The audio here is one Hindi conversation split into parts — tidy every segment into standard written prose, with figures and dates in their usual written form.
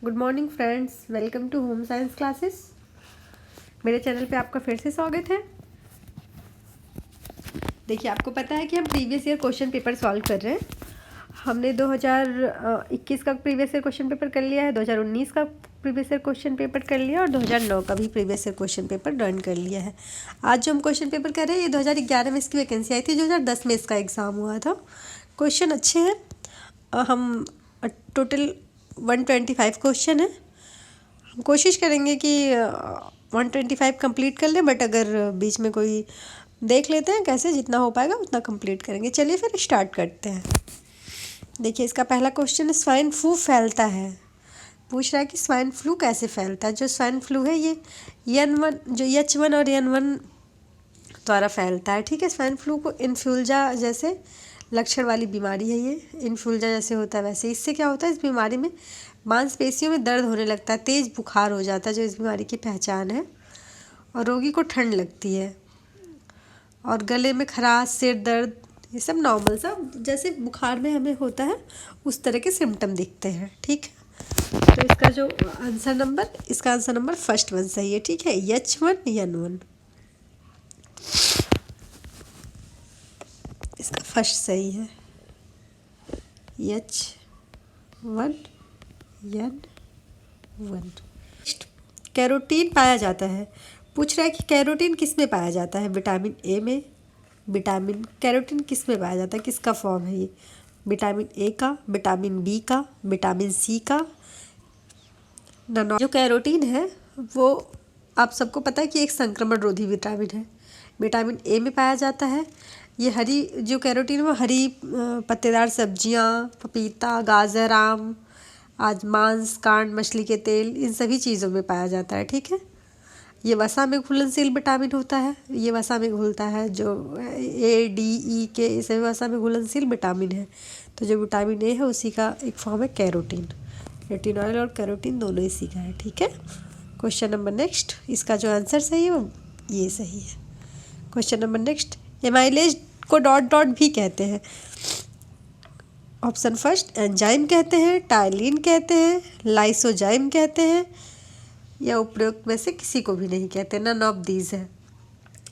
Good morning friends, welcome to home science classes. मेरे चैनल पे आपका फिर से स्वागत है। देखिए, आपको पता है कि हम previous year question paper solve कर रहे हैं। हमने 2021 का प्रीवियस ईयर क्वेश्चन पेपर कर लिया है, 2019 का प्रीवियस ईयर क्वेश्चन पेपर कर लिया और 2009 का भी previous year question paper done कर लिया है। आज जो हम क्वेश्चन पेपर कर रहे हैं ये 2011 में इसकी वैकेंसी आई थी, 2010 में इसका एग्ज़ाम हुआ था। क्वेश्चन अच्छे हैं। हम टोटल 125 क्वेश्चन है। हम कोशिश करेंगे कि 125 कंप्लीट कर लें, बट अगर बीच में कोई देख लेते हैं कैसे, जितना हो पाएगा उतना कंप्लीट करेंगे। चलिए फिर स्टार्ट करते हैं। देखिए, इसका पहला क्वेश्चन है, स्वाइन फ्लू फैलता है। पूछ रहा है कि स्वाइन फ्लू कैसे फैलता है। जो स्वाइन फ्लू है ये H1 और N1 द्वारा फैलता है। ठीक है, स्वाइन फ्लू को इन्फ्लुएंजा जैसे लक्षण वाली बीमारी है। ये इन्फ्लुएंजा जैसे होता है वैसे। इससे क्या होता है, इस बीमारी में मांसपेशियों में दर्द होने लगता है, तेज़ बुखार हो जाता है, जो इस बीमारी की पहचान है। और रोगी को ठंड लगती है और गले में खराश, सिर दर्द, ये सब नॉर्मल सा जैसे बुखार में हमें होता है उस तरह के सिम्टम दिखते हैं। ठीक है, तो इसका आंसर नंबर फर्स्ट वन सही है। ठीक है, H1 N1 इसका फर्स्ट सही है, H1 N1। कैरोटीन पाया जाता है। पूछ रहा है कि कैरोटीन किस में पाया जाता है। विटामिन ए में। कैरोटीन किस में पाया जाता है, किसका फॉर्म है ये। विटामिन ए का, विटामिन बी का, विटामिन सी का। जो कैरोटीन है वो आप सबको पता है कि एक संक्रमण रोधी विटामिन है। विटामिन ए में पाया जाता है। ये हरी जो कैरोटीन है वो हरी पत्तेदार सब्जियां, पपीता, गाजर, आम, आज मांस, कांड, मछली के तेल, इन सभी चीज़ों में पाया जाता है। ठीक है, ये वसा में घुलनशील विटामिन होता है। ये वसा में घुलता है, जो ADE इस वसा में घुलनशील विटामिन है। तो जो विटामिन ए है उसी का एक फॉर्म है कैरोटीन। रेटिनॉल और कैरोटीन दोनों इसी का है। ठीक है, क्वेश्चन नंबर नेक्स्ट, इसका जो आंसर सही है वो ये सही है। Question number next, amylase co dot dot भी कहते हैं। ऑप्शन फर्स्ट, एंजाइम कहते हैं, टाइलिन कहते हैं, लाइसोजाइम कहते हैं, या उपरोक्त में से किसी को भी नहीं कहते, नन ऑफ दीज है।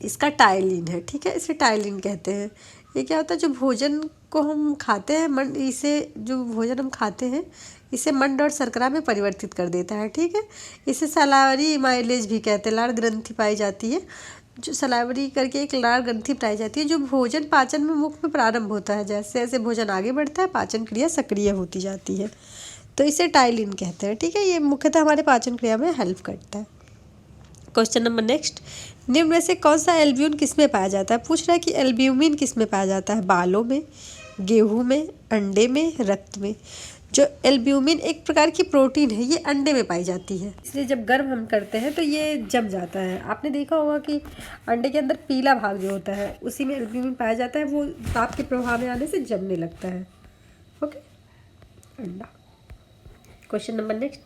इसका टाइलिन है। ठीक है, इसे टाइलिन कहते हैं। ये क्या होता है, जो भोजन को हम खाते हैं जो भोजन हम खाते हैं इसे मंड और शर्करा में परिवर्तित कर देता है। ठीक है, इसे सलावरी माइलेज भी कहते हैं। लार ग्रंथि पाई जाती है, जो सलावरी करके एक लार ग्रंथि पाई जाती है, जो भोजन पाचन में मुख में प्रारंभ होता है। जैसे जैसे भोजन आगे बढ़ता है पाचन क्रिया सक्रिय होती जाती है, तो इसे टाइलिन कहते हैं। ठीक है, ये मुख्यतः हमारे पाचन क्रिया में हेल्प करता है। क्वेश्चन नंबर नेक्स्ट, निम्न में से कौन सा एल्ब्यूमिन किस में पाया जाता है। पूछ रहा है कि एल्ब्यूमिन किस में पाया जाता है। बालों में, गेहूं में, अंडे में, रक्त में। जो एल्ब्यूमिन एक प्रकार की प्रोटीन है, ये अंडे में पाई जाती है, इसलिए जब गर्म हम करते हैं तो ये जम जाता है। आपने देखा होगा कि अंडे के अंदर पीला भाग जो होता है उसी में एल्ब्यूमिन पाया जाता है, वो ताप के प्रभाव में आने से जमने लगता है। ओके, अंडा। क्वेश्चन नंबर नेक्स्ट,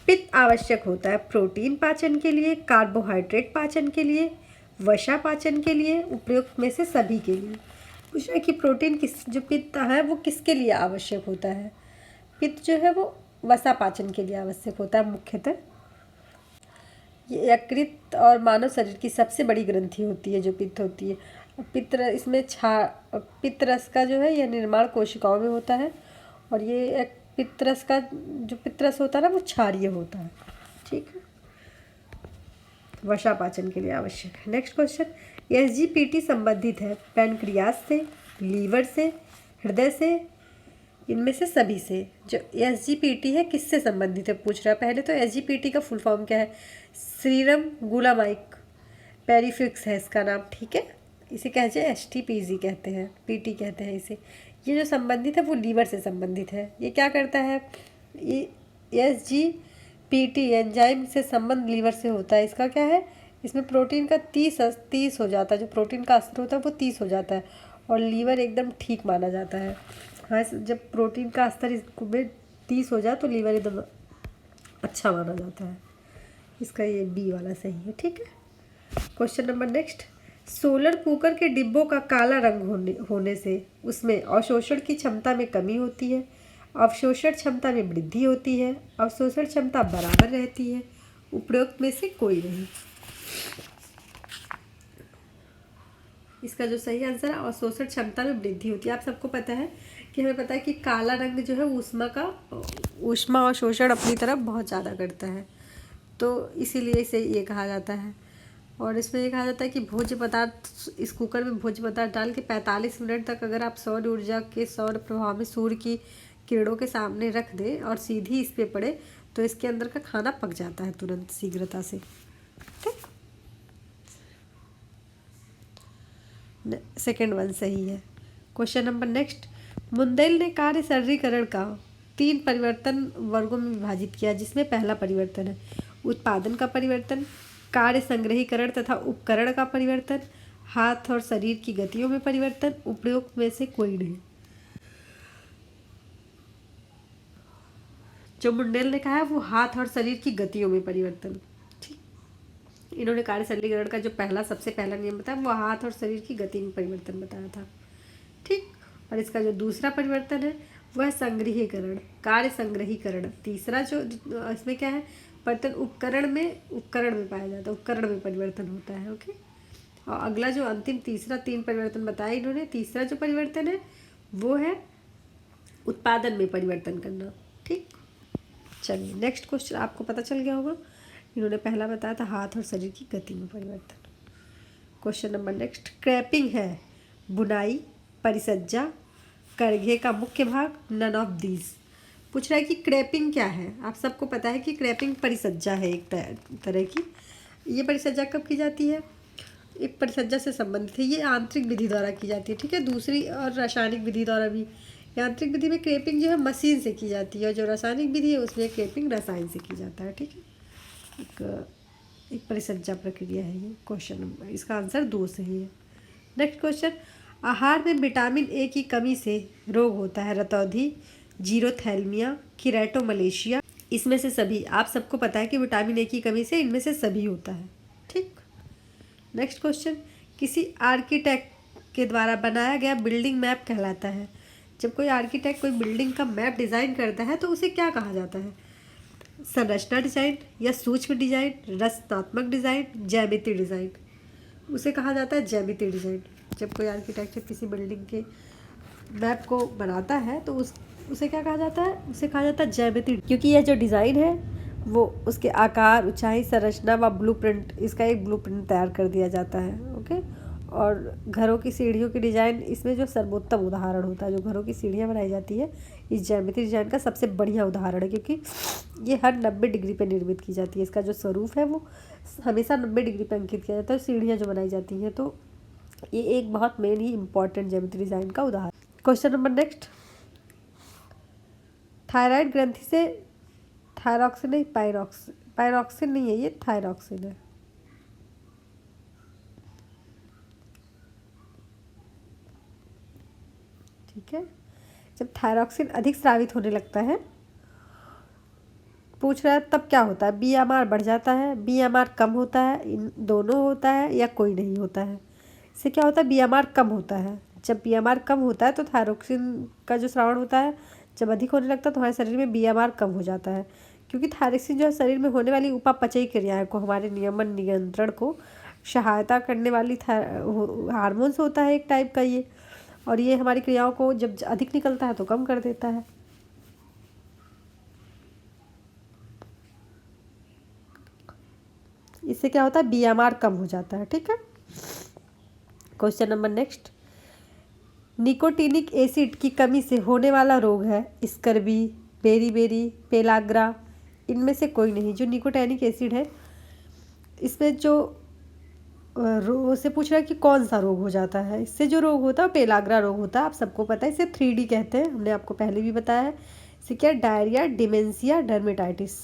पित्त आवश्यक होता है प्रोटीन पाचन के लिए, कार्बोहाइड्रेट पाचन के लिए, वसा पाचन के लिए, उपयुक्त में से सभी के लिए। पूछ रहा है कि प्रोटीन जो पित्त है वो किसके लिए आवश्यक होता है। पित्त जो है वो वसा पाचन के लिए आवश्यक होता है मुख्यतः। ये यकृत और मानव शरीर की सबसे बड़ी ग्रंथि होती है जो पित्त होती है। पित्त रस का जो है यह निर्माण कोशिकाओं में होता है, और ये एक पित्त रस होता है ना वो क्षारीय होता है। ठीक है, वसा पाचन के लिए आवश्यक है। नेक्स्ट क्वेश्चन, SGPT संबंधित है पैनक्रियास से, लीवर से, हृदय से, इनमें से सभी से। जो SGPT है किससे संबंधित है पूछ रहा है। पहले तो SGPT का फुल फॉर्म क्या है, सीरम ग्लूटामाइक पेरिफिक्स है इसका नाम। ठीक है, इसे कहते हैं STPG कहते हैं, PT कहते हैं इसे। ये जो संबंधित है वो लीवर से संबंधित है। ये क्या करता है, ये SGPT एंजाइम से संबंध लीवर से होता है। इसका क्या है, इसमें प्रोटीन का 30 हो जाता है, जो प्रोटीन का स्तर होता है वो 30 हो जाता है, और लीवर एकदम ठीक माना जाता है। हाँ, जब प्रोटीन का स्तर इसमें 30 हो जाए तो लीवर एकदम अच्छा माना जाता है। इसका ये B वाला सही है। ठीक है, question number next, solar cooker के डिब्बों का काला रंग होने से उसमें अवशोषण की क्षमता में कमी होती है। अवशोषण क्षमता में वृद्धि होती है, अवशोषण क्षमता बराबर रहती है, उपरोक्त में से कोई नहीं। इसका जो सही आंसर है अवशोषण क्षमता में वृद्धि होती है। आप सबको पता है कि हमें पता है कि काला रंग जो है ऊष्मा और शोषण अपनी तरफ बहुत ज़्यादा करता है, तो इसीलिए इसे ये कहा जाता है। और इसमें ये कहा जाता है कि भोज्य पदार्थ, इस कुकर में भोज्य पदार्थ डाल के 45 मिनट तक अगर आप सौर ऊर्जा के सौर प्रभाव में सूर्य की किरणों के सामने रख दें और सीधी इस पे पड़े तो इसके अंदर का खाना पक जाता है तुरंत शीघ्रता से। ठीक, सेकेंड वन सही है। क्वेश्चन नंबर नेक्स्ट, मुंदेल ने कार्य सरलीकरण का 3 परिवर्तन वर्गों में विभाजित किया, जिसमें पहला परिवर्तन है उत्पादन का परिवर्तन, कार्य संग्रहीकरण तथा उपकरण का परिवर्तन, हाथ और शरीर की गतियों में परिवर्तन, उपयुक्त में से कोई नहीं। जो मुंडेल ने कहा है वो हाथ और शरीर की गतियों में परिवर्तन। ठीक, इन्होंने कार्य सरलीकरण का जो सबसे पहला नियम बताया वो हाथ और शरीर की गति में परिवर्तन बताया था। ठीक, और इसका जो दूसरा परिवर्तन है वह संग्रहीकरण, कार्य संग्रहीकरण। तीसरा जो इसमें क्या है, परिवर्तन उपकरण में पाया जाता है, उपकरण में परिवर्तन होता है। ओके, और अगला जो अंतिम तीसरा 3 परिवर्तन बताया इन्होंने, तीसरा जो परिवर्तन है वो है उत्पादन में परिवर्तन करना। ठीक, चलिए नेक्स्ट क्वेश्चन आपको पता चल गया होगा। इन्होंने पहला बताया था हाथ और शरीर की गति में परिवर्तन। क्वेश्चन नंबर नेक्स्ट, क्रैपिंग है बुनाई, परिसज्जा, करघे का मुख्य भाग, नन ऑफ दीज। पूछ रहा है कि क्रैपिंग क्या है। आप सबको पता है कि क्रैपिंग परिसज्जा है एक तरह की। ये परिसज्जा कब की जाती है, एक परिसज्जा से संबंधित है, ये आंतरिक विधि द्वारा की जाती है। ठीक है, दूसरी और रासायनिक विधि द्वारा भी। यांत्रिक विधि में क्रैपिंग जो है मशीन से की जाती है और जो रासायनिक विधि है उसमें क्रैपिंग रसायन से की जाता है। ठीक है, एक परिसज्जा प्रक्रिया है ये। क्वेश्चन नंबर, इसका आंसर 2 सही है। नेक्स्ट क्वेश्चन, आहार में विटामिन ए की कमी से रोग होता है, रतौंधी, जीरोथैल्मिया, कीरेटोमलेशिया, इसमें से सभी। आप सबको पता है कि विटामिन ए की कमी से इनमें से सभी होता है। ठीक, नेक्स्ट क्वेश्चन, किसी आर्किटेक्ट के द्वारा बनाया गया बिल्डिंग मैप कहलाता है। जब कोई आर्किटेक्ट कोई बिल्डिंग का मैप डिज़ाइन करता है तो उसे क्या कहा जाता है, संरचना डिजाइन या सूक्ष्म डिजाइन, रचनात्मक डिजाइन, ज्यामिति डिजाइन। उसे कहा जाता है ज्यामिति डिजाइन। जब कोई आर्किटेक्चर किसी बिल्डिंग के मैप को बनाता है तो उसे क्या कहा जाता है, उसे कहा जाता है ज्यामिति, क्योंकि यह जो डिज़ाइन है वो उसके आकार, ऊंचाई, संरचना व ब्लूप्रिंट, इसका एक ब्लूप्रिंट तैयार कर दिया जाता है। ओके, और घरों की सीढ़ियों की डिज़ाइन इसमें जो सर्वोत्तम उदाहरण होता है, जो घरों की सीढ़ियाँ बनाई जाती है इस ज्यामिति डिजाइन का सबसे बढ़िया उदाहरण है, क्योंकि ये हर 90 डिग्री पे निर्मित की जाती है। इसका जो स्वरूप है वो हमेशा 90 डिग्री पे अंकित किया जाता है, सीढ़ियाँ जो बनाई जाती हैं। तो ये एक बहुत मेन ही इम्पॉर्टेंट ज्यामिति डिजाइन का उदाहरण। क्वेश्चन नंबर नेक्स्ट, थायराइड ग्रंथि से थायरॉक्सिन नहीं, पायरॉक्सिन नहीं है, ये थायरॉक्सिन है। ठीक है, जब थायरॉक्सिन अधिक स्रावित होने लगता है, पूछ रहा है तब क्या होता है, बीएमआर बढ़ जाता है, बीएमआर कम होता है, इन दोनों होता है या कोई नहीं होता है। इससे क्या होता है, बीएमआर कम होता है। जब बीएमआर कम होता है तो थायरॉक्सिन का जो स्रावण होता है जब अधिक होने लगता है तो हमारे शरीर में बीएमआर कम हो जाता है, क्योंकि थायरॉक्सिन जो है शरीर में होने वाली उपापचयी क्रियाएं को, हमारे नियमन नियंत्रण को सहायता करने वाली हार्मोन्स होता है एक टाइप का ये, और ये हमारी क्रियाओं को जब अधिक निकलता है तो कम कर देता है। इससे क्या होता है, बीएमआर कम हो जाता है। ठीक है, question number next, nicotinic acid की कमी से होने वाला रोग है स्कर्वी, बेरीबेरी, पेलाग्रा, इनमें से कोई नहीं। जो निकोटिनिक एसिड है इसमें जो से पूछ रहा है कि कौन सा रोग हो जाता है, इससे जो रोग होता है पेलाग्रा रोग होता है। आप सबको पता है, इसे 3D कहते हैं, हमने आपको पहले भी बताया है। इससे क्या, डायरिया, डिमेंशिया, डर्मेटाइटिस।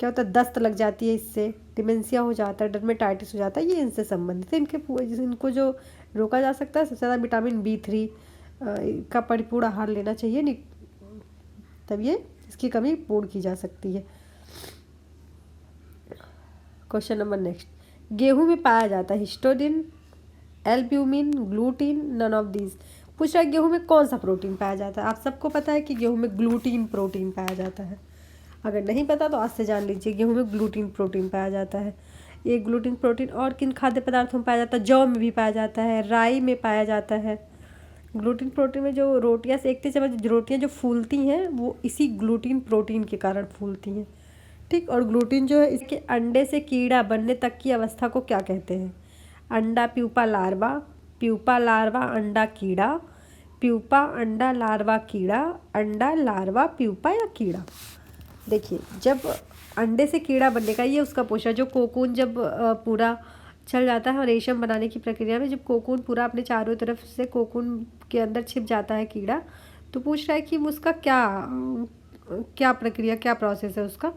क्या होता है, दस्त लग जाती है, इससे डिमेंशिया हो जाता है, डर्मेटाइटिस हो जाता है, ये इनसे संबंधित है। इनको जो रोका जा सकता है, सबसे ज़्यादा विटामिन B3 का परिपूर्ण आहार लेना चाहिए, तब ये इसकी कमी पूर्ण की जा सकती है। क्वेश्चन नंबर नेक्स्ट, गेहूं में पाया जाता है histidine, albumin, gluten, none of these. पूछ रहा है गेहूँ में कौन सा प्रोटीन पाया जाता है। आप सबको पता है कि गेहूँ में ग्लूटीन प्रोटीन पाया जाता है। अगर नहीं पता तो आज से जान लीजिए, गेहूँ में ग्लूटीन प्रोटीन पाया जाता है। ये ग्लूटीन प्रोटीन और किन खाद्य पदार्थों में पाया जाता है? जौ में भी पाया जाता है, राई में पाया जाता है। ग्लूटीन प्रोटीन में जो रोटियां सेकते समय जो रोटियां जो फूलती हैं वो इसी ग्लूटीन प्रोटीन के कारण फूलती हैं, ठीक। और ग्लूटीन जो है इसके अंडे से कीड़ा बनने तक की अवस्था को क्या कहते हैं? अंडा प्यूपा लार्वा, प्यूपा लार्वा अंडा कीड़ा, प्यूपा अंडा लार्वा कीड़ा, अंडा लार्वा प्यूपा या कीड़ा। देखिए, जब अंडे से कीड़ा बनने का ये उसका पोषण, जो कोकून जब पूरा चल जाता है और रेशम बनाने की प्रक्रिया में जब कोकून पूरा अपने चारों तरफ से कोकून के अंदर छिप जाता है कीड़ा, तो पूछ रहा है कि उसका क्या क्या प्रक्रिया, क्या प्रोसेस है उसका,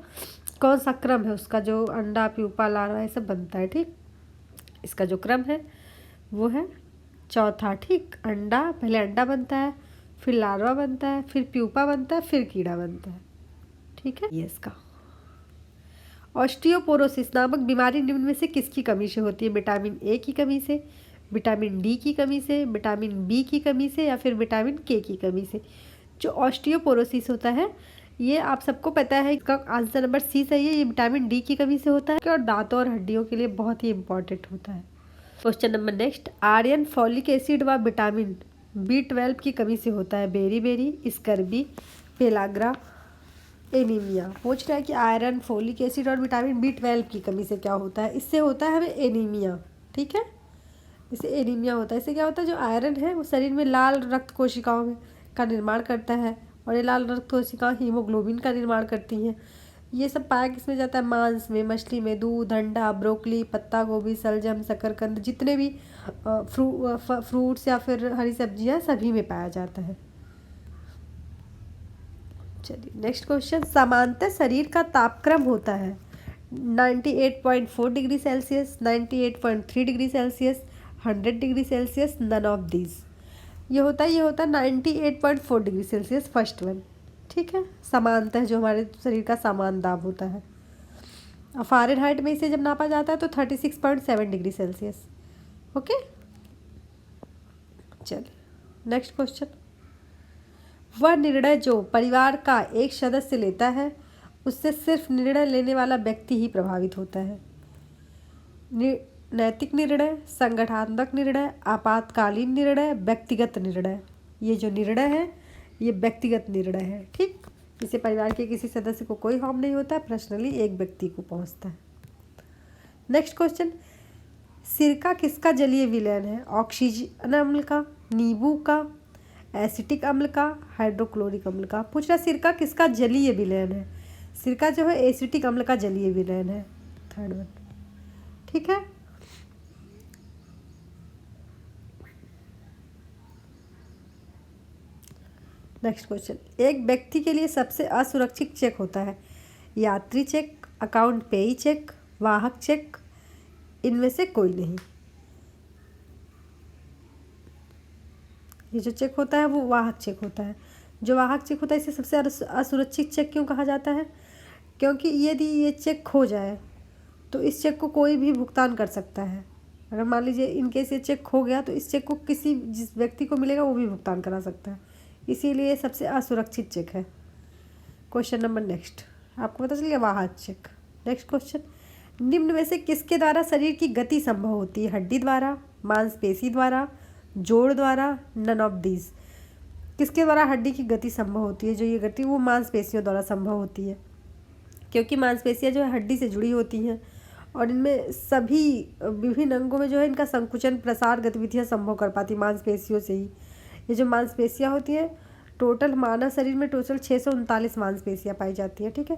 कौन सा क्रम है उसका, जो अंडा प्यूपा लार्वा ये सब बनता है, ठीक। इसका जो क्रम है वो है चौथा, ठीक। अंडा, पहले अंडा बनता है, फिर लार्वा बनता है, फिर प्यूपा बनता है, फिर कीड़ा बनता है, ठीक है। ये इसका ऑस्टियोपोरोसिस नामक बीमारी निम्न में से किसकी कमी से होती है? विटामिन ए की कमी से, विटामिन डी की कमी से, विटामिन बी की कमी से या फिर विटामिन के की कमी से। जो ऑस्टियोपोरोसिस होता है ये आप सबको पता है, इसका आंसर नंबर सी सही है। ये विटामिन डी की कमी से होता है और दांतों और हड्डियों के लिए बहुत ही इंपॉर्टेंट होता है। Question number next, iron, folic acid व विटामिन B12 की कमी से होता है beriberi, scurvy, pellagra, anaemia. पूछ रहा है कि आयरन, फोलिक एसिड और विटामिन B12 की कमी से क्या होता है? इससे होता है हमें एनीमिया, ठीक है। इससे एनीमिया होता है। इससे क्या होता है, जो आयरन है वो शरीर में लाल रक्त कोशिकाओं में का निर्माण करता है और ये लाल रक्त कोशिकाएं हीमोग्लोबिन का निर्माण करती हैं। ये सब पाया किसमें जाता है? मांस में, मछली में, दूध, अंडा, ब्रोकली, पत्ता गोभी, सलजम, शकरकंद, जितने भी फ्रूट्स या फिर हरी सब्जियां सभी में पाया जाता है। चलिए नेक्स्ट क्वेश्चन, समांतर शरीर का तापक्रम होता है 98.4 degree celsius, 98.3 degree celsius, 100 degree celsius, none of these. ये होता है 98.4 डिग्री सेल्सियस, फर्स्ट वन, ठीक है। समांतर जो हमारे शरीर का समान दाब होता है। और फ़ारेनहाइट में इसे जब नापा जाता है तो 36.7 डिग्री सेल्सियस, ओके। चलिए नेक्स्ट क्वेश्चन, वह निर्णय जो परिवार का एक सदस्य लेता है उससे सिर्फ निर्णय लेने वाला व्यक्ति ही प्रभावित होता है। नैतिक निर्णय, संगठनात्मक निर्णय, आपातकालीन निर्णय, व्यक्तिगत निर्णय। ये जो निर्णय है ये व्यक्तिगत निर्णय है, ठीक। इससे परिवार के किसी सदस्य को कोई हार्म नहीं होता, पर्सनली एक व्यक्ति को पहुंचता है। नेक्स्ट क्वेश्चन, सिरका किसका जलीय विलयन है? ऑक्सीजन अम्ल का, नींबू का, एसिटिक अम्ल का, हाइड्रोक्लोरिक अम्ल का। पूछ रहा सिरका किसका जलीय विलयन है? सिरका जो है एसिटिक अम्ल का जलीय विलयन है, थर्ड वन, ठीक है। नेक्स्ट क्वेश्चन, एक व्यक्ति के लिए सबसे असुरक्षित चेक होता है यात्री चेक, अकाउंट पेई चेक, वाहक चेक, इनमें से कोई नहीं। ये जो चेक होता है वो वाहक चेक होता है। जो वाहक चेक होता है इसे सबसे असुरक्षित चेक क्यों कहा जाता है? क्योंकि यदि ये चेक खो जाए तो इस चेक को कोई भी भुगतान कर सकता है। अगर मान लीजिए इनकेस ये चेक खो गया तो इस चेक को किसी जिस व्यक्ति को मिलेगा वो भी भुगतान करा सकता है, इसीलिए सबसे असुरक्षित चेक है। क्वेश्चन नंबर नेक्स्ट, आपको पता चल गया वाहक चेक। नेक्स्ट क्वेश्चन, निम्न में से किसके द्वारा शरीर की गति संभव होती है? हड्डी द्वारा, मांसपेशी द्वारा, जोड़ द्वारा, नन ऑफ दीज। किसके द्वारा हड्डी की गति संभव होती है? जो ये गति वो मांसपेशियों द्वारा संभव होती है, क्योंकि मांसपेशियाँ जो है हड्डी से जुड़ी होती हैं और इनमें सभी विभिन्न अंगों में जो है इनका संकुचन, प्रसार गतिविधियाँ संभव कर पाती मांसपेशियों से ही। ये जो मांसपेशियाँ होती हैं, टोटल मानव शरीर में टोटल 639 मांसपेशियाँ पाई जाती हैं, ठीक है,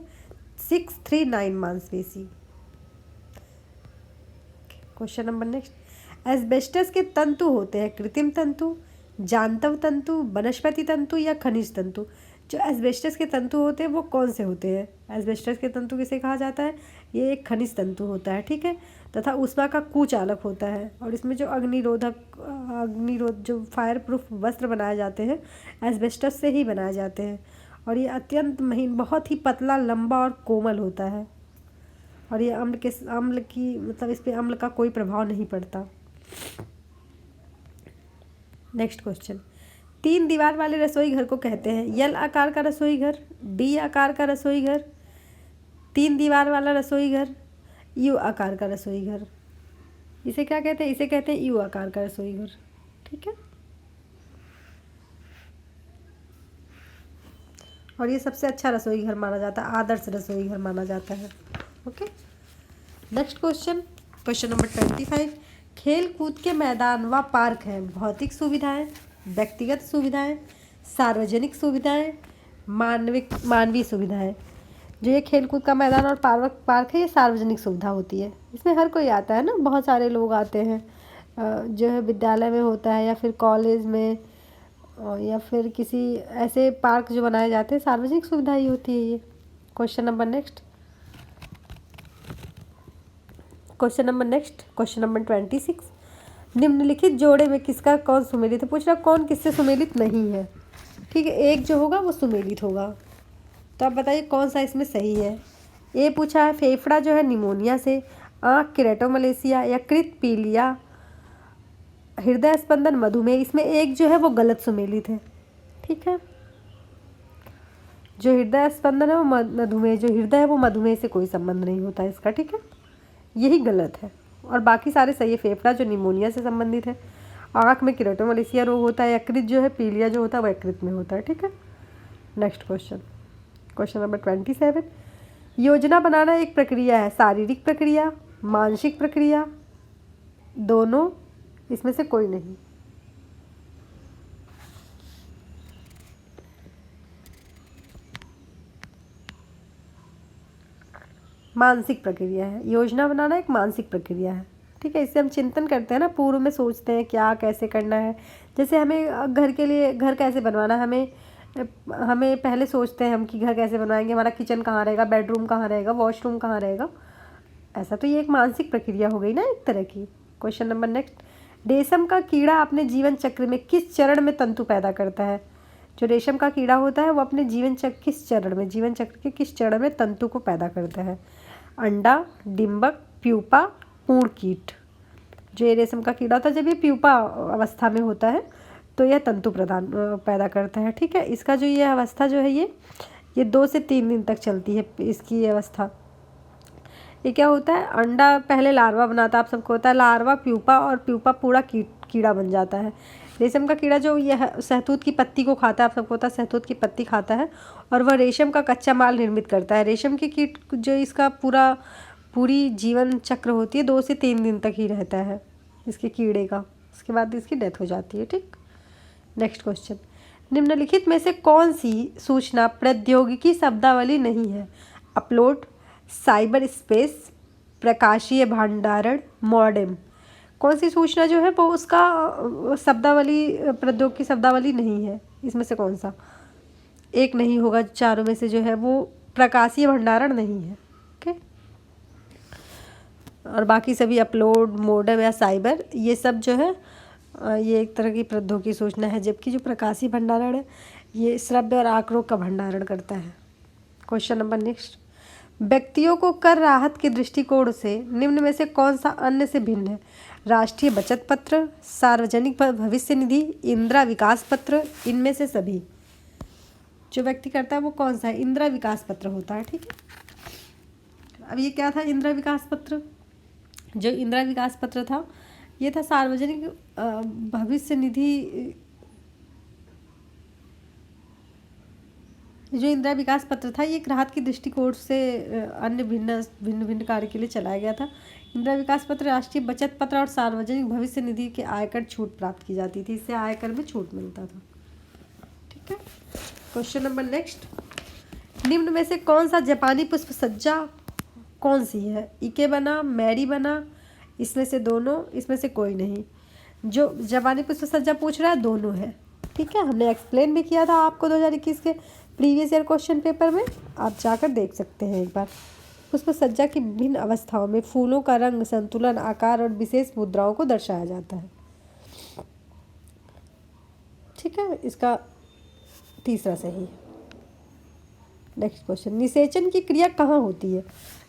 639 मांसपेशी। क्वेश्चन नंबर नेक्स्ट, एस्बेस्टस के तंतु होते हैं कृत्रिम तंतु, जांतव तंतु, वनस्पति तंतु या खनिज तंतु। जो एस्बेस्टस के तंतु होते हैं वो कौन से होते हैं? एस्बेस्टस के तंतु किसे कहा जाता है? ये एक खनिज तंतु होता है, ठीक है, तथा ऊष्मा का कुचालक होता है। और इसमें जो अग्निरोध जो फायर प्रूफ वस्त्र बनाए जाते हैं एस्बेस्टस से ही बनाए जाते हैं। और ये अत्यंत महीन, बहुत ही पतला, लंबा और कोमल होता है। और ये अम्ल की मतलब इस पर अम्ल का कोई प्रभाव नहीं पड़ता। नेक्स्ट क्वेश्चन, तीन दीवार वाले रसोई घर को कहते हैं यल आकार का रसोई घर, डी आकार का रसोई घर, तीन दीवार वाला रसोई घर, यू आकार का रसोई घर। इसे क्या कहते हैं? इसे कहते हैं यू आकार का रसोई घर। ठीक है, और ये सबसे अच्छा रसोई घर माना जाता है, आदर्श रसोई घर माना जाता है। Okay, next question, question number 25। खेल कूद के मैदान व पार्क हैं भौतिक सुविधाएं, व्यक्तिगत सुविधाएं, सार्वजनिक सुविधाएं, मानवीय सुविधाएं। जो ये खेल कूद का मैदान और पार्क है, ये सार्वजनिक सुविधा होती है। इसमें हर कोई आता है ना, बहुत सारे लोग आते हैं, जो है विद्यालय में होता है या फिर कॉलेज में या फिर किसी ऐसे पार्क जो बनाए जाते हैं, सार्वजनिक सुविधा ही होती है ये। Question number next, question number 26। निम्नलिखित जोड़े में किसका कौन सुमेलित है? पूछ रहा कौन किससे सुमेलित नहीं है। ठीक है, एक जो होगा वो सुमेलित होगा। तो आप बताइए कौन सा इसमें सही है। ये पूछा है फेफड़ा जो है निमोनिया से, आँख केरेटोमलेसिया, यकृत पीलिया, हृदय स्पंदन मधुमेह। इसमें एक जो है वो गलत सुमेलित है। ठीक है, जो हृदय स्पंदन है वो मधुमेह, जो हृदय है वो मधुमेह से कोई संबंध नहीं होता है इसका। ठीक है, यही गलत है और बाकी सारे सही है। फेफड़ा जो निमोनिया से संबंधित है, आँख में केरेटोमलेसिया रोग होता है, यकृत जो है पीलिया जो होता है वो यकृत में होता है। ठीक है, नेक्स्ट क्वेश्चन, क्वेश्चन नंबर 27। योजना बनाना एक प्रक्रिया है, शारीरिक प्रक्रिया, मानसिक प्रक्रिया, दोनों, इसमें से कोई नहीं। मानसिक प्रक्रिया है। योजना बनाना एक मानसिक प्रक्रिया है। ठीक है, इससे हम चिंतन करते हैं ना, पूर्व में सोचते हैं क्या कैसे करना है। जैसे हमें घर के लिए घर कैसे बनवाना है, हमें पहले सोचते हैं हम कि घर कैसे बनवाएंगे, हमारा किचन कहाँ रहेगा, बेडरूम कहाँ रहेगा, वॉशरूम कहाँ रहेगा। ऐसा तो ये एक मानसिक प्रक्रिया हो गई ना एक तरह की। क्वेश्चन नंबर नेक्स्ट, रेशम का कीड़ा अपने जीवन चक्र में किस चरण में तंतु पैदा करता है? जो रेशम का कीड़ा होता है वो अपने जीवन चक्र के किस चरण में तंतु को पैदा करता है? अंडा, डिंबक, प्यूपा, पूर्ण कीट। जो ये रेशम का कीड़ा होता है, जब ये प्यूपा अवस्था में होता है तो यह तंतु पैदा करता है। ठीक है, इसका जो ये अवस्था जो है ये 2 से 3 दिन तक चलती है इसकी ये अवस्था। ये क्या होता है, अंडा पहले लार्वा बनाता है, आप सबको होता है लार्वा, प्यूपा, और प्यूपा पूरा कीड़ा बन जाता है। रेशम का कीड़ा जो यह शहतूत की पत्ती को खाता है, आप सबको होता है शहतूत की पत्ती खाता है, और वह रेशम का कच्चा माल निर्मित करता है। रेशम की कीट जो इसका पूरी जीवन चक्र होती है 2 से 3 दिन तक ही रहता है इसके कीड़े का, उसके बाद इसकी डेथ हो जाती है। ठीक, नेक्स्ट क्वेश्चन, निम्नलिखित में से कौन सी सूचना प्रौद्योगिकी शब्दावली नहीं है? अपलोड, साइबर स्पेस, प्रकाशीय भंडारण, मॉडेम। कौन सी सूचना जो है वो उसका शब्दावली प्रौद्योगिकी शब्दावली नहीं है? इसमें से कौन सा एक नहीं होगा? चारों में से जो है वो प्रकाशीय भंडारण नहीं है। ओके, और बाकी सभी अपलोड, मॉडेम या साइबर, ये सब जो है ये एक तरह की प्रौद्योगिकी सूचना है, जबकि जो प्रकाशीय भंडारण है ये श्रव्य और आंकड़ों का भंडारण करता है। क्वेश्चन नंबर नेक्स्ट, व्यक्तियों को कर राहत के दृष्टिकोण से निम्न में से कौन सा अन्य से भिन्न है? राष्ट्रीय बचत पत्र, सार्वजनिक भविष्य निधि, इंदिरा विकास पत्र, इनमें से सभी। जो व्यक्ति करता है वो कौन सा है? इंदिरा विकास पत्र होता है। ठीक है, अब ये क्या था इंदिरा विकास पत्र? जो इंदिरा विकास पत्र था ये था सार्वजनिक भविष्य निधि। जो इंदिरा विकास पत्र था ये एक राहत की दृष्टिकोण से अन्य भिन्न कार्य के लिए चलाया गया था। इंदिरा विकास पत्र, राष्ट्रीय बचत पत्र और सार्वजनिक भविष्य निधि के आयकर छूट प्राप्त की जाती थी, इससे आयकर में छूट मिलता था। ठीक है, क्वेश्चन नंबर नेक्स्ट, निम्न में से कौन सा जापानी पुष्प सज्जा कौन सी है? इकेबाना, मैरीबाना, इसमें से दोनों, इसमें से कोई नहीं। जो जापानी पुष्प सज्जा पूछ रहा है दोनों है। ठीक है, हमने एक्सप्लेन भी किया था आपको 2021 के प्रीवियस ईयर क्वेश्चन पेपर में, आप जाकर देख सकते हैं एक बार। पुष्प सज्जा की विभिन्न अवस्थाओं में फूलों का रंग, संतुलन, आकार और विशेष मुद्राओं को दर्शाया जाता है। ठीक है, इसका तीसरा सही। नेक्स्ट क्वेश्चन, निषेचन की क्रिया कहाँ होती है?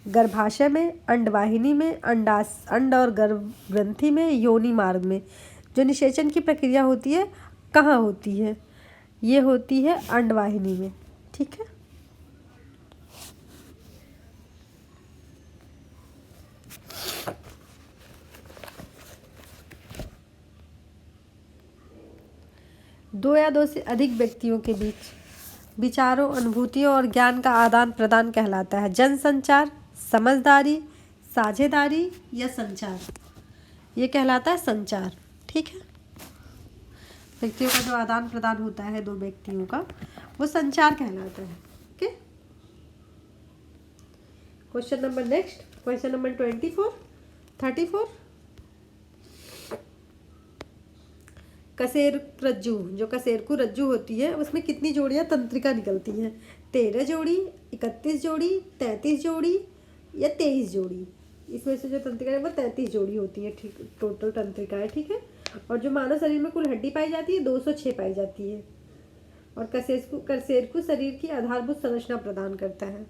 गर्भाशय में, अंडवाहिनी में, अंड और गर्भ ग्रंथि में, योनि मार्ग में। जो निषेचन की प्रक्रिया होती है कहाँ होती है? ये होती है अंडवाहिनी में, ठीक है। दो या दो से अधिक व्यक्तियों के बीच विचारों, अनुभूतियों और ज्ञान का आदान प्रदान कहलाता है जनसंचार, समझदारी, साझेदारी या संचार। ये कहलाता है संचार, ठीक है। व्यक्तियों का जो आदान प्रदान होता है दो व्यक्तियों का, वो संचार कहलाता है, okay. Question number next, question number 34। कशेरुक रज्जु, जो कशेरुक रज्जु होती है उसमें कितनी जोड़ियां तंत्रिका निकलती हैं? 13 जोड़ी, 31 जोड़ी, 33 जोड़ी या 23 जोड़ी। इसमें से जो तंत्रिका है वो 33 जोड़ी होती है, ठीक, टोटल तंत्रिका है, ठीक है। और जो मानव शरीर में कुल हड्डी पाई जाती है 206 पाई जाती है। और कशेरुक शरीर की आधारभूत संरचना प्रदान करता है,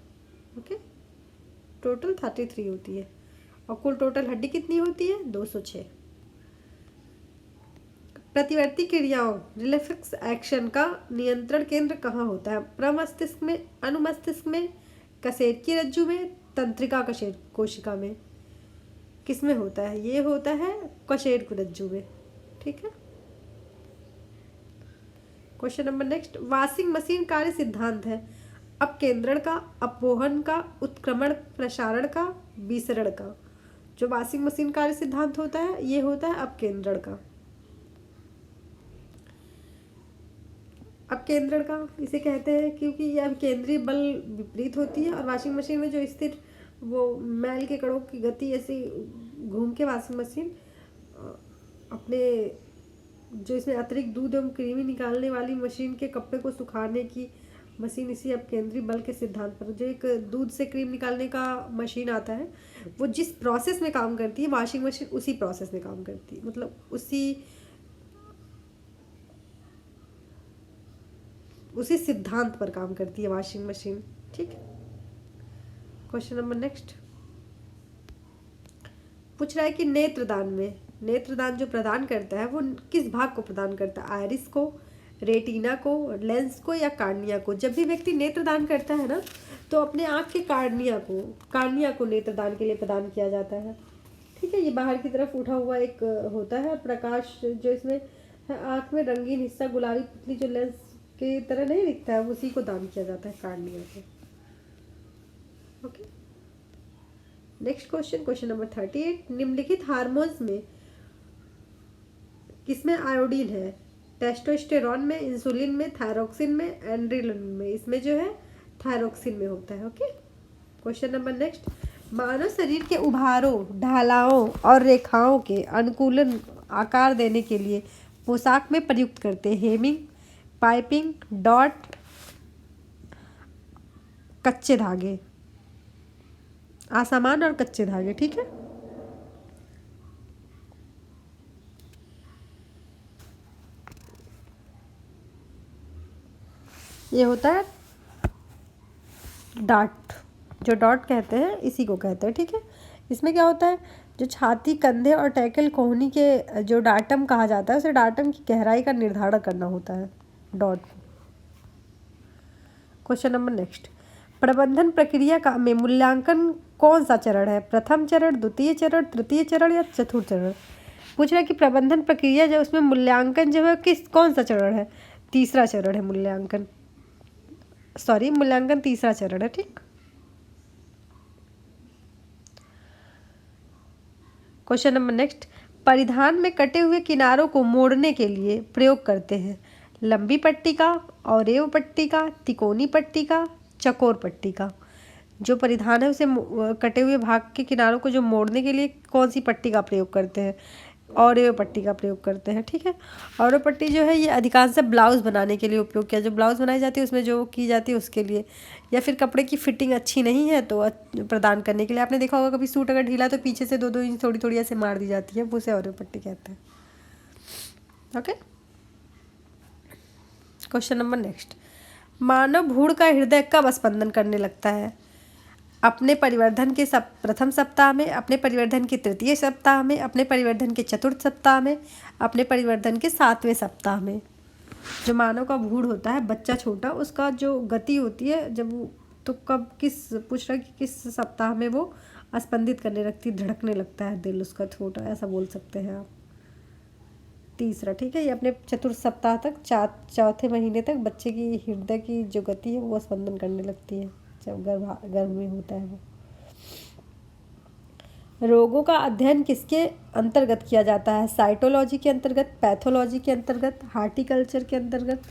ओके। टोटल 33 होती है और कुल टोटल हड्डी कितनी होती है? 206। प्रतिवर्ती क्रियाओं, रिफ्लेक्स एक्शन का नियंत्रण केंद्र कहाँ होता है? प्रमस्तिष्क में, अनुमस्तिष्क में, कशेरुकी रज्जु में, तंत्रिका कोशिका में। किस में होता है? ये होता है कशेरुक रज्जु में, ठीक है। Question number next, washing machine कार्य सिद्धांत है अपकेंद्रण का, अपवहन का, उत्क्रमण प्रसारण का, विसरण का। जो वॉशिंग मशीन कार्य सिद्धांत होता है ये होता है अपकेंद्रण का। अपकेंद्रण का इसे कहते हैं क्योंकि यह केंद्रीय बल विपरीत होती है और वॉशिंग मशीन में जो स्थिर वो मैल के कणों की गति ऐसे घूम के वॉशिंग मशीन अपने जो इसमें अतिरिक्त दूध एवं क्रीमी निकालने वाली मशीन के कपड़े को सुखाने की मशीन इसी अपकेंद्री बल के सिद्धांत पर, जो एक दूध से क्रीम निकालने का मशीन आता है वो जिस प्रोसेस में काम करती है वॉशिंग मशीन उसी प्रोसेस में काम करती है, मतलब उसी सिद्धांत पर काम करती है वॉशिंग मशीन, ठीक है। क्वेश्चन नंबर नेक्स्ट पूछ रहा है कि नेत्रदान जो प्रदान करता है वो किस भाग को प्रदान करता है? आयरिस को, रेटिना को, लेंस को या कार्निया को। जब भी व्यक्ति नेत्रदान करता है ना तो अपने आँख के कार्निया को नेत्रदान के लिए प्रदान किया जाता है, ठीक है। ये बाहर की तरफ उठा हुआ एक होता है प्रकाश जो इसमें आँख में रंगीन हिस्सा गुलाबी पुतली जो लेंस की तरह नहीं दिखता है उसी को दान किया जाता है कार्निया को, ओके। नेक्स्ट क्वेश्चन नंबर 38, निम्नलिखित हार्मोन्स में किसमें आयोडीन है? टेस्टोस्टेरोन में, इंसुलिन में, थायरोक्सिन में, एंड्रेलिन में। इसमें जो है थायरोक्सिन में होता है, ओके। क्वेश्चन नंबर नेक्स्ट, मानव शरीर के उभारों, ढालाओं और रेखाओं के अनुकूलन आकार देने के लिए पोशाक में प्रयुक्त करते हैं हेमिंग, पाइपिंग, डॉट, कच्चे धागे, आसामान और कच्चे धागे, ठीक है। ये होता है डॉट, जो डॉट कहते हैं इसी को कहते हैं, ठीक है। इसमें क्या होता है, जो छाती, कंधे और टैकल कोहनी के जो डाटम कहा जाता है उसे डाटम की गहराई का निर्धारण करना होता है डॉट को। क्वेश्चन नंबर नेक्स्ट, प्रबंधन प्रक्रिया का में मूल्यांकन कौन सा चरण है? प्रथम चरण, द्वितीय चरण, तृतीय चरण या चतुर्थ चरण? पूछ रहा है कि प्रबंधन प्रक्रिया जो उसमें मूल्यांकन जो है कौन सा चरण है? तीसरा चरण है मूल्यांकन तीसरा चरण है, ठीक। क्वेश्चन नंबर नेक्स्ट, परिधान में कटे हुए किनारों को मोड़ने के लिए प्रयोग करते हैं लंबी पट्टी का, औरेव पट्टी का, तिकोनी पट्टी का, चकोर पट्टी का। जो परिधान है उसे कटे हुए भाग के किनारों को जो मोड़ने के लिए कौन सी पट्टी का प्रयोग करते हैं? औरेव पट्टी का प्रयोग करते हैं, ठीक है। औरेव पट्टी जो है ये अधिकांश ब्लाउज बनाने के लिए उपयोग किया, जो ब्लाउज बनाई जाती है उसमें जो की जाती है उसके लिए, या फिर कपड़े की फिटिंग अच्छी नहीं है तो प्रदान करने के लिए। आपने देखा होगा कभी सूट अगर ढीला तो पीछे से 2-2 इंच थोड़ी थोड़ी ऐसे मार दी जाती है, वो उसे औरेव पट्टी कहते हैं, ओके। क्वेश्चन नंबर नेक्स्ट, मानव भ्रूण का हृदय कब स्पंदन करने लगता है? अपने परिवर्धन के प्रथम सप्ताह में, अपने परिवर्धन के तृतीय सप्ताह में, अपने परिवर्धन के चतुर्थ सप्ताह में, अपने परिवर्धन के 7वें सप्ताह में। जो मानव का भ्रूण होता है, बच्चा छोटा, उसका जो गति होती है जब वो, तो कब किस पूछ रहा है कि किस सप्ताह में वो स्पंदित करने लगती है, धड़कने लगता है दिल उसका छोटा, ऐसा बोल सकते हैं आप। तीसरा, ठीक है, ये अपने चतुर्थ सप्ताह तक, चौथे महीने तक बच्चे की हृदय की जो गति है वो स्पंदन करने लगती है जब गर्भ में होता है वो। रोगों का अध्ययन किसके अंतर्गत किया जाता है? साइटोलॉजी के अंतर्गत, पैथोलॉजी के अंतर्गत, हार्टिकल्चर के अंतर्गत,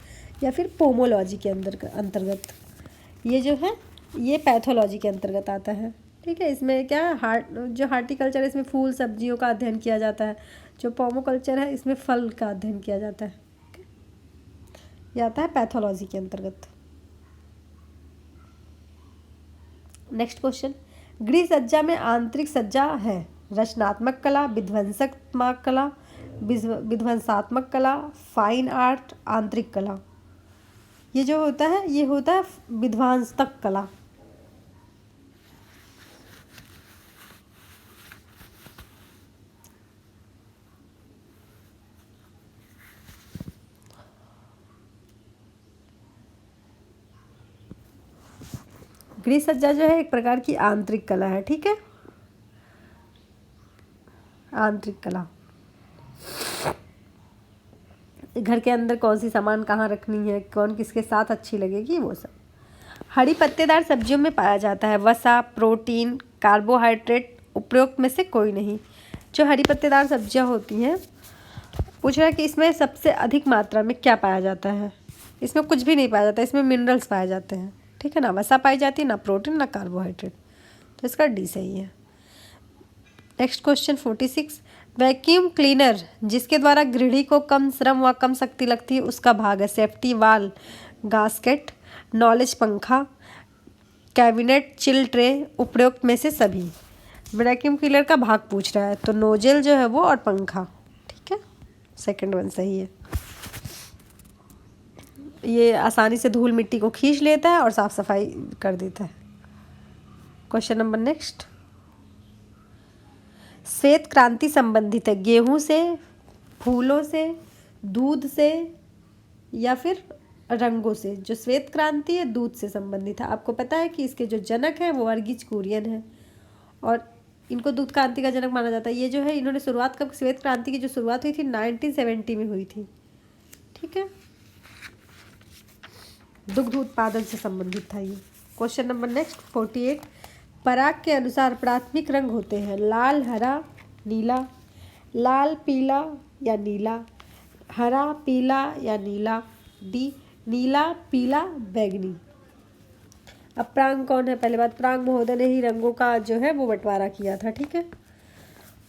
या फिर पोमोलॉजी के अंतर्गत? ये जो है ये पैथोलॉजी के अंतर्गत आता है, ठीक है। इसमें क्या है, जो हार्टिकल्चर है इसमें फूल सब्जियों का अध्ययन किया जाता है, जो पोमोकल्चर है इसमें फल का अध्ययन किया जाता है। यह आता है पैथोलॉजी के अंतर्गत। नेक्स्ट क्वेश्चन, गृह सज्जा में आंतरिक सज्जा है रचनात्मक कला, विध्वंसात्मक कला, विध्वंसात्मक कला, फाइन आर्ट, आंतरिक कला। ये जो होता है ये होता है विध्वंसात्मक कला। गृह सज्जा जो है एक प्रकार की आंतरिक कला है, ठीक है, आंतरिक कला। घर के अंदर कौन सी सामान कहाँ रखनी है, कौन किसके साथ अच्छी लगेगी, वो सब। हरी पत्तेदार सब्जियों में पाया जाता है वसा, प्रोटीन, कार्बोहाइड्रेट, उपरोक्त में से कोई नहीं। जो हरी पत्तेदार सब्जियां होती हैं, पूछ रहा है कि इसमें सबसे अधिक मात्रा में क्या पाया जाता है? इसमें कुछ भी नहीं पाया जाता, इसमें मिनरल्स पाए जाते हैं, ठीक है ना, वसा पाई जाती है, ना प्रोटीन ना कार्बोहाइड्रेट, तो इसका डी सही है। नेक्स्ट क्वेश्चन 46, वैक्यूम क्लीनर जिसके द्वारा गृहिणी को कम श्रम व कम शक्ति लगती है उसका भाग है? सेफ्टी वाल, गास्केट, नॉलेज पंखा, कैबिनेट, चिल ट्रे, उपरोक्त में से सभी। वैक्यूम क्लीनर का भाग पूछ रहा है, तो नोजल जो है वो और पंखा, ठीक है, सेकंड वन सही है। ये आसानी से धूल मिट्टी को खींच लेता है और साफ सफाई कर देता है। क्वेश्चन नंबर नेक्स्ट, श्वेत क्रांति संबंधित है गेहूं से, फूलों से, दूध से, या फिर रंगों से? जो श्वेत क्रांति है दूध से संबंधित है। आपको पता है कि इसके जो जनक है वो वर्गीज कुरियन है और इनको दूध क्रांति का जनक माना जाता है। ये जो है इन्होंने शुरुआत कब, श्वेत क्रांति की जो शुरुआत हुई थी 1970 में हुई थी, ठीक है, दुग्ध उत्पादन से संबंधित था ये। क्वेश्चन नंबर नेक्स्ट 48, पराग के अनुसार प्राथमिक रंग होते हैं लाल, हरा, नीला, लाल, पीला या नीला, हरा, पीला या नीला, डी नीला, पीला, बैंगनी। अब प्रांग कौन है? पहले बात, प्रांग महोदय ने ही रंगों का जो है वो बंटवारा किया था, ठीक है,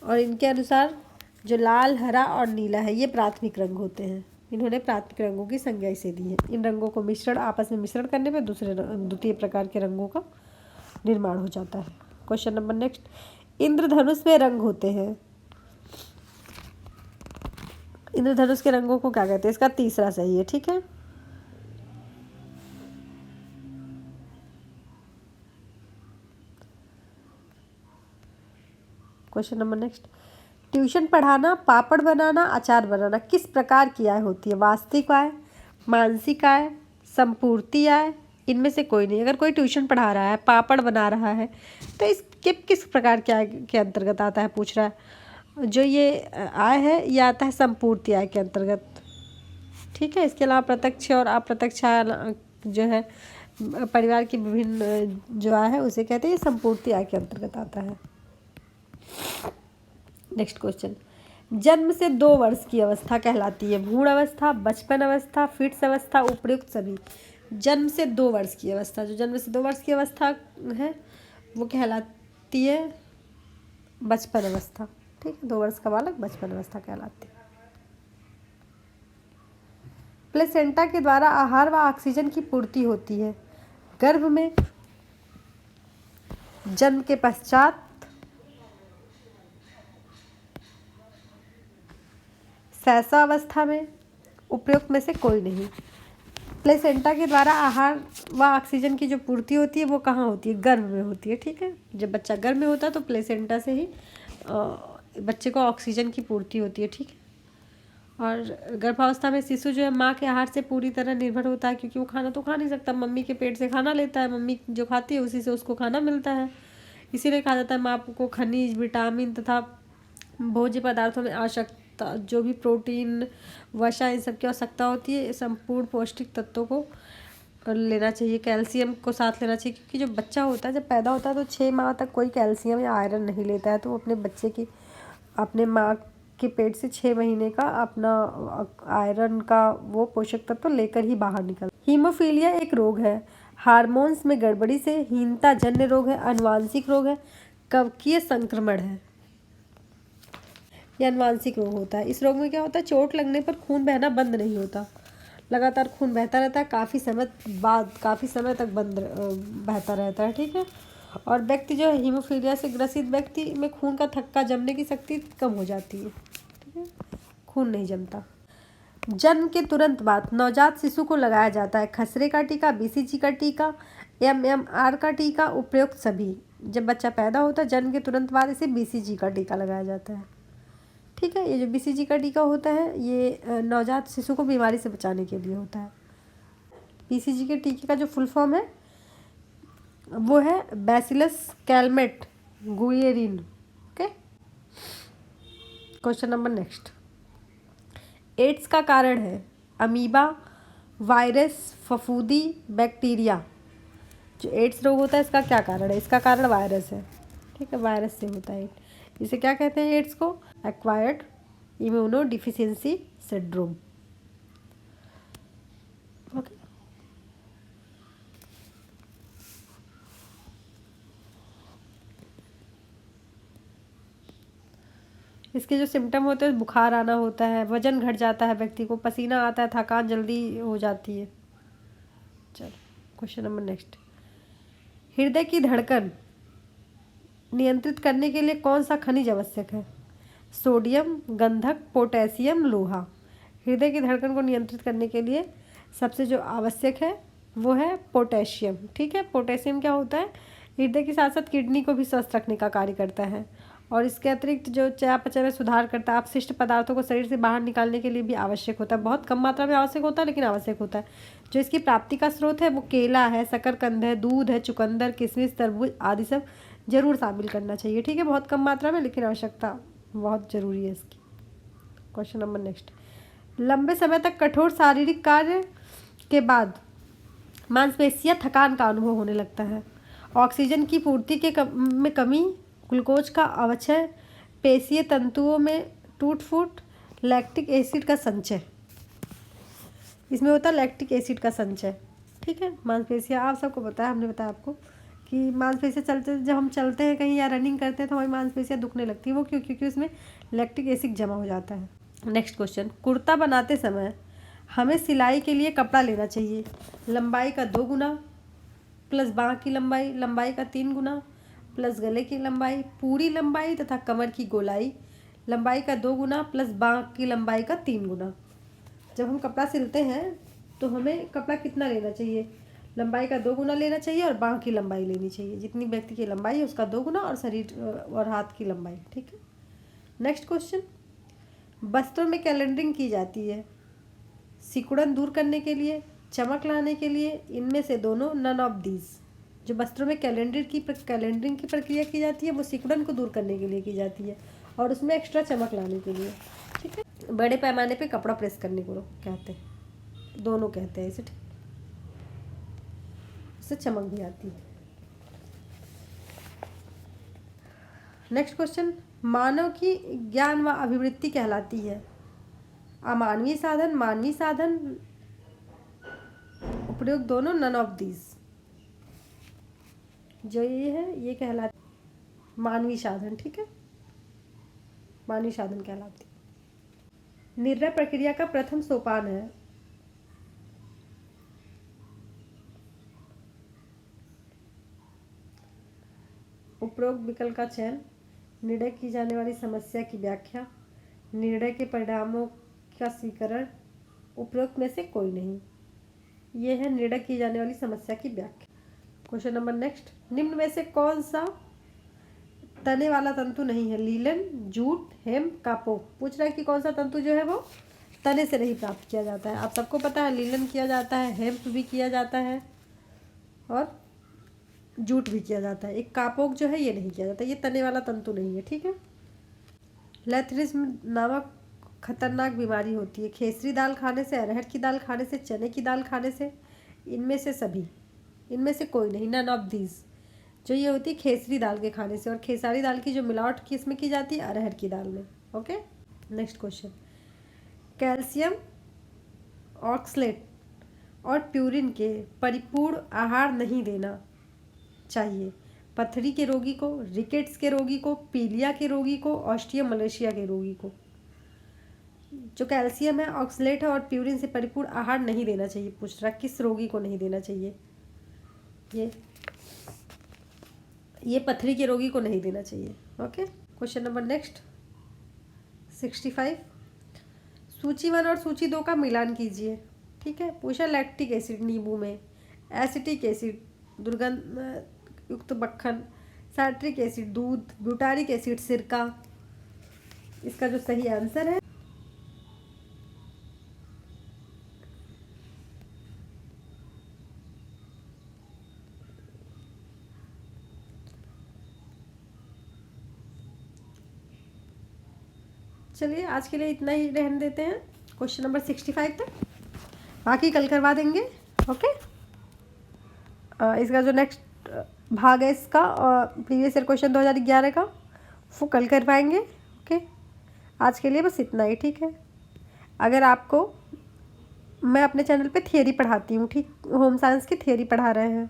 और इनके अनुसार जो लाल, हरा और नीला है ये प्राथमिक रंग होते हैं। इन्होंने प्राथमिक रंगों की संज्ञा इसे दी है। इन रंगों को आपस में मिश्रण करने पर द्वितीय प्रकार के रंगों का निर्माण हो जाता है। क्वेश्चन नंबर नेक्स्ट, इंद्रधनुष में रंग होते हैं, इंद्रधनुष के रंगों को क्या कहते हैं? इसका तीसरा सही है, ठीक है। क्वेश्चन नंबर नेक्स्ट, ट्यूशन पढ़ाना, पापड़ बनाना, अचार बनाना किस प्रकार की आय होती है? वास्तविक आय, मानसिक आय, संपूर्ति आय, इनमें से कोई नहीं। अगर कोई ट्यूशन पढ़ा रहा है, पापड़ बना रहा है, तो इसके किस प्रकार के आय के अंतर्गत आता है पूछ रहा है। जो ये आय है ये आता है संपूर्ति आय के अंतर्गत, ठीक है। इसके अलावा प्रत्यक्ष और अप्रत्यक्ष आय जो है परिवार की विभिन्न जो आय है उसे कहते हैं, ये संपूर्ति आय के अंतर्गत आता है। नेक्स्ट क्वेश्चन, जन्म से 2 वर्ष की अवस्था कहलाती है भ्रूण अवस्था, बचपन अवस्था, फिट्स अवस्था, उपयुक्त सभी। जन्म से 2 वर्ष की अवस्था, जो जन्म से 2 वर्ष की अवस्था है वो कहलाती है बचपन अवस्था, ठीक है, 2 वर्ष का बालक बचपन अवस्था कहलाती है। प्लेसेंटा के द्वारा आहार व ऑक्सीजन की पूर्ति होती है गर्भ में, जन्म के पश्चात, शैशवावस्था में, उपयुक्त में से कोई नहीं। प्लेसेंटा के द्वारा आहार व ऑक्सीजन की जो पूर्ति होती है वो कहाँ होती है? गर्भ में होती है, ठीक है। जब बच्चा गर्भ में होता है तो प्लेसेंटा से ही बच्चे को ऑक्सीजन की पूर्ति होती है, ठीक है। और गर्भावस्था में शिशु जो है माँ के आहार से पूरी तरह निर्भर होता है, क्योंकि वो खाना तो खा नहीं सकता, मम्मी के पेट से खाना लेता है, मम्मी जो खाती है उसी से उसको खाना मिलता है। इसीलिए कहा जाता है माँ को खनिज, विटामिन तथा भोज्य पदार्थों में आवश्यकता, जो भी प्रोटीन, वसा, इन सब की आवश्यकता होती है, संपूर्ण पौष्टिक तत्वों को लेना चाहिए। कैल्शियम को साथ लेना चाहिए, क्योंकि जो बच्चा होता है जब पैदा होता है तो 6 माह तक कोई कैल्शियम या आयरन नहीं लेता है, तो वो अपने बच्चे की, अपने माँ के पेट से 6 महीने का अपना आयरन का वो पोषक तत्व लेकर ही बाहर निकल। हीमोफीलिया एक रोग है, हार्मोन्स में गड़बड़ी से हीनता जन्य रोग है, अनुवांशिक रोग है, कवकीय संक्रमण है। यह अनुवांशिक रोग होता है। इस रोग में क्या होता है, चोट लगने पर खून बहना बंद नहीं होता, लगातार खून बहता रहता है, काफ़ी समय तक बहता रहता है, ठीक है। और व्यक्ति जो है हीमोफीलिया से ग्रसित व्यक्ति में खून का थक्का जमने की शक्ति कम हो जाती है, ठीक है, खून नहीं जमता। जन्म के तुरंत बाद नवजात शिशु को लगाया जाता है खसरे का टीका, बीसीजी का टीका, एमएमआर का टीका, उपयुक्त सभी। जब बच्चा पैदा होता है जन्म के तुरंत बाद इसे बीसीजी का टीका लगाया जाता है, ठीक है। ये जो बीसीजी का टीका होता है ये नवजात शिशु को बीमारी से बचाने के लिए होता है। बीसीजी के टीके का जो फुल फॉर्म है वो है bacillus Calmette Guerin, okay. Question number next, AIDS का कारण है अमीबा, वायरस, फफूंदी, बैक्टीरिया। जो एड्स रोग होता है इसका क्या कारण है, इसका कारण वायरस है, ठीक है, वायरस से होता है। इसे क्या कहते हैं एड्स को, acquired immuno deficiency syndrome, okay. इसके जो सिम्टम होते हैं, बुखार आना होता है, वजन घट जाता है व्यक्ति को, पसीना आता है, थकान जल्दी हो जाती है। चलो क्वेश्चन नंबर नेक्स्ट, हृदय की धड़कन नियंत्रित करने के लिए कौन सा खनिज आवश्यक है, सोडियम, गंधक, पोटेशियम, लोहा। हृदय की धड़कन को नियंत्रित करने के लिए सबसे जो आवश्यक है वो है पोटेशियम, ठीक है। पोटेशियम क्या होता है, हृदय के साथ साथ किडनी को भी स्वस्थ रखने का कार्य करता है, और इसके अतिरिक्त जो चयापचय में सुधार करता है, अपशिष्ट पदार्थों को शरीर से बाहर निकालने के लिए भी आवश्यक होता है। बहुत कम मात्रा में आवश्यक होता है लेकिन आवश्यक होता है। जो इसकी प्राप्ति का स्रोत है वो केला है, शकरकंद है, दूध है, चुकंदर, किशमिश, तरबूज आदि सब जरूर शामिल करना चाहिए, ठीक है। बहुत कम मात्रा में लेकिन आवश्यकता बहुत ज़रूरी है इसकी। क्वेश्चन नंबर नेक्स्ट, लंबे समय तक कठोर शारीरिक कार्य के बाद मांसपेशियां थकान का अनुभव होने लगता है, ऑक्सीजन की पूर्ति में कमी, ग्लूकोज का अवक्षय, पेशीय तंतुओं में टूट फूट, लैक्टिक एसिड का संचय। इसमें होता है लैक्टिक एसिड का संचय, ठीक है। मांसपेशियां आप सबको पता है, हमने बताया आपको कि मांसपेशियां चलते, जब हम चलते हैं कहीं या रनिंग करते हैं तो हमारी मांसपेशियां दुखने लगती है, वो क्यों, क्योंकि उसमें लैक्टिक एसिड जमा हो जाता है। नेक्स्ट क्वेश्चन, कुर्ता बनाते समय हमें सिलाई के लिए कपड़ा लेना चाहिए लंबाई का 2 गुना प्लस बाँह की लंबाई का 3 गुना प्लस गले की लंबाई, पूरी लंबाई तथा कमर की गोलाई, लंबाई का 2 गुना प्लस बाँह की लंबाई का 3 गुना। जब हम कपड़ा सिलते हैं तो हमें कपड़ा कितना लेना चाहिए, लंबाई का 2 गुना लेना चाहिए और बाँह की लंबाई लेनी चाहिए, जितनी व्यक्ति की लंबाई है उसका 2 गुना, और शरीर और हाथ की लंबाई, ठीक है। नेक्स्ट क्वेश्चन, वस्त्रों में कैलेंडरिंग की जाती है सिकुड़न दूर करने के लिए, चमक लाने के लिए, इनमें से दोनों, नन ऑफ दीज। जो वस्त्रों में कैलेंडरिंग की प्रक्रिया की जाती है वो सिकुड़न को दूर करने के लिए की जाती है और उसमें एक्स्ट्रा चमक लाने के लिए, ठीक है। बड़े पैमाने पे कपड़ा प्रेस करने को कहते हैं, दोनों कहते हैं इसे, ठीक, इससे चमक भी आती है। नेक्स्ट क्वेश्चन, मानव की ज्ञान व अभिवृत्ति कहलाती है अमानवीय साधन, मानवीय साधन, उपयोग दोनों, नन ऑफ दीज। जो ये है ये कहलाती मानवीय साधन, ठीक है, मानवीय साधन कहलाती। निर्णय प्रक्रिया का प्रथम सोपान है उपरोक्त विकल्प का चयन, निर्णय की जाने वाली समस्या की व्याख्या, निर्णय के परिणामों का स्वीकरण, उपरोक्त में से कोई नहीं। ये है निर्णय की जाने वाली समस्या की व्याख्या। क्वेश्चन नंबर नेक्स्ट, निम्न में से कौन सा तने वाला तंतु नहीं है, लीलन, जूट, हेम, कापोक। पूछ रहा है कि कौन सा तंतु जो है वो तने से नहीं प्राप्त किया जाता है। आप सबको पता है लीलन किया जाता है, हेम्प भी किया जाता है और जूट भी किया जाता है। एक कापोक जो है ये नहीं किया जाता, ये तने वाला तंतु नहीं है, ठीक है। लेथरिज्म नामक खतरनाक बीमारी होती है खेसरी दाल खाने से, अरहर की दाल खाने से, चने की दाल खाने से, इनमें से सभी, इनमें से कोई नहीं, नन ऑफ दीज। जो ये होती है खेसरी दाल के खाने से, और खेसारी दाल की जो मिलावट किस में की जाती है, अरहर की दाल में। Okay, next question. Calcium oxalate और प्यूरिन के परिपूर्ण आहार नहीं देना चाहिए पथरी के रोगी को, रिकेट्स के रोगी को, पीलिया के रोगी को, ऑस्टियोमलेशिया के रोगी को। जो कैल्शियम है, ऑक्सलेट है और प्यूरिन से परिपूर्ण आहार नहीं देना चाहिए। पूछ रहा किस रोगी को नहीं देना चाहिए, ये पथरी के रोगी को नहीं देना चाहिए। Okay, question number next 65। सूची 1 और सूची 2 का मिलान कीजिए, ठीक है। पूछा लैक्टिक एसिड नींबू में, एसिटिक एसिड दुर्गंध युक्त मक्खन, साइट्रिक एसिड दूध, ब्यूटारिक एसिड सिरका। इसका जो सही आंसर है चलिए आज के लिए इतना ही रहने देते हैं क्वेश्चन नंबर 65 तक, बाकी कल करवा देंगे। ओके, इसका जो नेक्स्ट भाग है इसका प्रीवियस ईयर क्वेश्चन 2011 का वो कल कर पाएंगे। ओके, आज के लिए बस इतना ही, ठीक है। अगर आपको, मैं अपने चैनल पे थियरी पढ़ाती हूँ, ठीक, होम साइंस की थियरी पढ़ा रहे हैं।